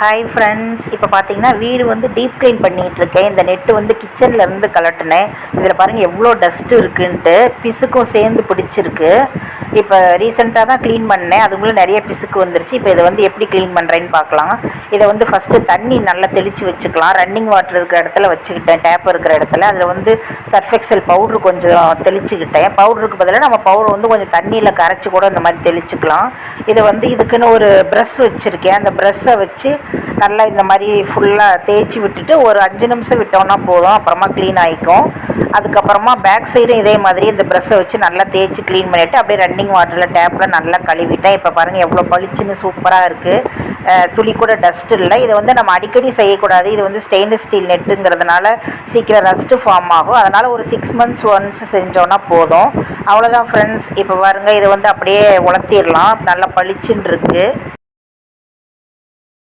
Hi friends, இப்போ பார்த்தீங்கன்னா வீடு வந்து டீப் க்ளீன் பண்ணிகிட்ருக்கேன். இந்த நெட்டு வந்து கிச்சன்லேருந்து கலட்டினேன். இதில் பாருங்கள் எவ்வளோ டஸ்ட்டு இருக்குன்ட்டு, பிசுக்கும் சேர்ந்து பிடிச்சிருக்கு. இப்போ ரீசெண்டாக தான் க்ளீன் பண்ணேன், அதுக்குள்ளே நிறைய பிசுக்கு வந்துருச்சு. இப்போ இதை வந்து எப்படி க்ளீன் பண்ணுறேன்னு பார்க்கலாம். இதை வந்து ஃபஸ்ட்டு தண்ணி நல்லா தெளித்து வச்சுக்கலாம். ரன்னிங் வாட்டர் இருக்கிற இடத்துல வச்சுக்கிட்டேன், டேப் இருக்கிற இடத்துல. அதில் வந்து சர்ஃபெக்சல் பவுட்ரு கொஞ்சம் தெளிச்சுக்கிட்டேன். பவுடருக்கு பதிலாக நம்ம பவுடர் வந்து கொஞ்சம் தண்ணியில் கரைச்சி கூட இந்த மாதிரி தெளிச்சுக்கலாம். இதை வந்து இதுக்குன்னு ஒரு ப்ரஷ் வச்சுருக்கேன். அந்த ப்ரஷ்ஷை வச்சு நல்லா இந்த மாதிரி ஃபுல்லாக தேய்ச்சி விட்டுட்டு ஒரு 5 நிமிஷம் விட்டோன்னா போதும். அப்புறமா க்ளீன் ஆகிக்கும். அதுக்கப்புறமா பேக் சைடும் இதே மாதிரி இந்த ப்ரஷ்ஷை வச்சு நல்லா தேய்ச்சி க்ளீன் பண்ணிவிட்டு அப்படியே ரன்னிங் வாட்டரில் டேப்பில் நல்லா கழுவிட்டேன். இப்போ பாருங்கள் எவ்வளோ பளிச்சுன்னு சூப்பராக இருக்குது. துளி கூட டஸ்ட் இல்லை. இதை வந்து நம்ம அடிக்கடி செய்யக்கூடாது. இது வந்து ஸ்டெயின்லெஸ் ஸ்டீல் நெட்டுங்கிறதுனால சீக்கிரம் ரஸ்ட்டு ஃபார்ம் ஆகும். அதனால் ஒரு 6 months ஒன்ஸ் செஞ்சோன்னா போதும். அவ்வளோதான் ஃப்ரெண்ட்ஸ். இப்போ பாருங்கள், இதை வந்து அப்படியே உலர்த்திடலாம். நல்லா பளிச்சுன்னு இருக்குது.